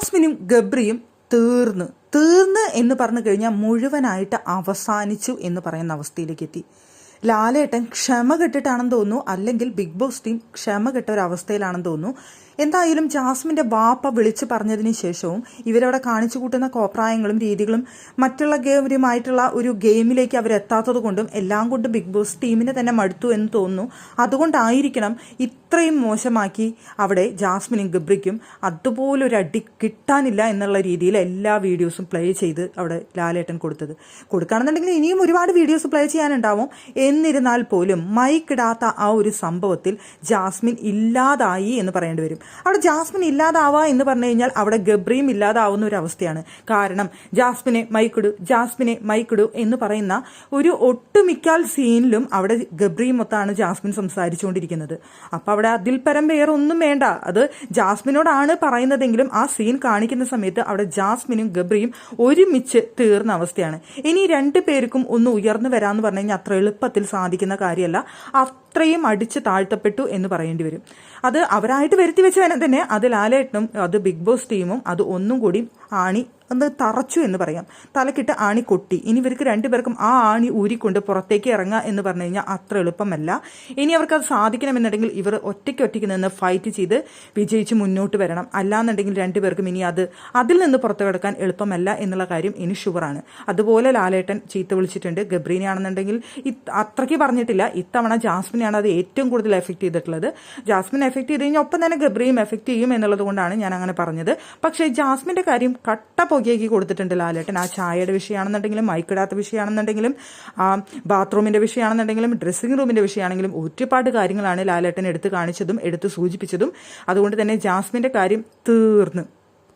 ജാസ്മിനും ഗബ്രിയും തീർന്ന് തീർന്ന് എന്ന് പറഞ്ഞു കഴിഞ്ഞാൽ മുഴുവനായിട്ട് അവസാനിച്ചു എന്ന് പറയുന്ന അവസ്ഥയിലേക്ക് എത്തി. ലാലേട്ടൻ ക്ഷമ കെട്ടിട്ടാണെന്ന് തോന്നുന്നു, അല്ലെങ്കിൽ ബിഗ് ബോസ് ടീം ക്ഷമ കെട്ട ഒരു അവസ്ഥയിലാണെന്ന് തോന്നുന്നു. എന്തായാലും ജാസ്മിൻ്റെ വാപ്പ വിളിച്ചു പറഞ്ഞതിന് ശേഷവും ഇവരവിടെ കാണിച്ചു കൂട്ടുന്ന കോപ്രായങ്ങളും രീതികളും മറ്റുള്ള ഗെയിമുമായിട്ടുള്ള ഒരു ഗെയിമിലേക്ക് അവരെത്താത്തത് കൊണ്ടും എല്ലാം കൊണ്ടും ബിഗ് ബോസ് ടീമിനെ തന്നെ മടുത്തു എന്ന് തോന്നുന്നു. അതുകൊണ്ടായിരിക്കണം ഇത്രയും മോശമാക്കി അവിടെ ജാസ്മിനും ഗബ്രിക്കും അതുപോലൊരു അടി കിട്ടാനില്ല എന്നുള്ള രീതിയിൽ എല്ലാ വീഡിയോസും പ്ലേ ചെയ്ത് അവിടെ ലാലേട്ടൻ കൊടുക്കുകയാണെന്നുണ്ടെങ്കിൽ ഇനിയും ഒരുപാട് വീഡിയോസ് പ്ലേ ചെയ്യാനുണ്ടാവും. എന്നിരുന്നാൽ പോലും മൈക്കിടാത്ത ആ ഒരു സംഭവത്തിൽ ജാസ്മിൻ ഇല്ലാതായി എന്ന് പറയേണ്ടി വരും. അവിടെ ജാസ്മിൻ ഇല്ലാതാവുക എന്ന് പറഞ്ഞു കഴിഞ്ഞാൽ അവിടെ ഗബ്രിയും ഇല്ലാതാവുന്ന ഒരു അവസ്ഥയാണ്. കാരണം ജാസ്മിനെ മൈക്കിടു എന്ന് പറയുന്ന ഒരു ഒട്ടുമിക്കാൽ സീനിലും അവിടെ ഗബ്രിയും മൊത്തമാണ് ജാസ്മിൻ സംസാരിച്ചുകൊണ്ടിരിക്കുന്നത്. അപ്പോൾ അവിടെ അതിൽ പരം വേറെ ഒന്നും വേണ്ട. അത് ജാസ്മിനോടാണ് പറയുന്നതെങ്കിലും ആ സീൻ കാണിക്കുന്ന സമയത്ത് അവിടെ ജാസ്മിനും ഗബ്രിയും ഒരുമിച്ച് തീർന്ന അവസ്ഥയാണ്. ഇനി രണ്ടു പേർക്കും ഒന്ന് ഉയർന്നു വരാമെന്ന് പറഞ്ഞു കഴിഞ്ഞാൽ അത്ര എളുപ്പത്തിൽ സാധിക്കുന്ന കാര്യമല്ല. അത്രയും അടിച്ച് താഴ്ത്തപ്പെട്ടു എന്ന് പറയേണ്ടി വരും. അത് അവരായിട്ട് വരുത്തി വെച്ച് തന്നെ അത് ലാലേട്ടനും അത് ബിഗ് ബോസ് ടീമും അത് ഒന്നും കൂടി ആണി ഒന്ന് തറച്ചു എന്ന് പറയാം. തലക്കിട്ട് ആണി കൊട്ടി. ഇനി ഇവർക്ക് രണ്ടുപേർക്കും ആ ആണി ഊരിക്കൊണ്ട് പുറത്തേക്ക് ഇറങ്ങുക എന്ന് പറഞ്ഞു കഴിഞ്ഞാൽ അത്ര എളുപ്പമല്ല. ഇനി അവർക്ക് അത് സാധിക്കണമെന്നുണ്ടെങ്കിൽ ഇവർ ഒറ്റയ്ക്ക് നിന്ന് ഫൈറ്റ് ചെയ്ത് വിജയിച്ച് മുന്നോട്ട് വരണം. അല്ലാന്നുണ്ടെങ്കിൽ രണ്ടുപേർക്കും ഇനി അതിൽ നിന്ന് പുറത്തു കിടക്കാൻ എളുപ്പമല്ല എന്നുള്ള കാര്യം ഇനി ഷുവറാണ്. അതുപോലെ ലാലേട്ടൻ ചീത്ത വിളിച്ചിട്ടുണ്ട്. ഗബ്രീനെ ആണെന്നുണ്ടെങ്കിൽ അത്രയ്ക്ക് പറഞ്ഞിട്ടില്ല. ഇത്തവണ ജാസ്മിനെയാണ് അത് ഏറ്റവും കൂടുതൽ എഫക്ട് ചെയ്തിട്ടുള്ളത്. ജാസ്മിൻ എഫക്ട് ചെയ്ത് കഴിഞ്ഞാൽ ഒപ്പം തന്നെ ഗബ്രിയും എഫക്ട് ചെയ്യും എന്നുള്ളത് കൊണ്ടാണ് ഞാൻ അങ്ങനെ പറഞ്ഞത്. പക്ഷേ ജാസ്മിൻ്റെ കാര്യം കട്ട പുകയാക്കി കൊടുത്തിട്ടുണ്ട് ലാലേട്ടൻ. ആ ചായയുടെ വിഷയമാണെന്നുണ്ടെങ്കിലും മൈക്കിടാത്ത വിഷയമാണെന്നുണ്ടെങ്കിലും ബാത്റൂമിൻ്റെ വിഷയമാണെന്നുണ്ടെങ്കിലും ഡ്രസ്സിംഗ് റൂമിൻ്റെ വിഷയമാണെങ്കിലും ഒരുപാട് കാര്യങ്ങളാണ് ലാലേട്ടൻ എടുത്ത് കാണിച്ചതും എടുത്ത് സൂചിപ്പിച്ചതും. അതുകൊണ്ട് തന്നെ ജാസ്മിൻ്റെ കാര്യം തീർന്നു.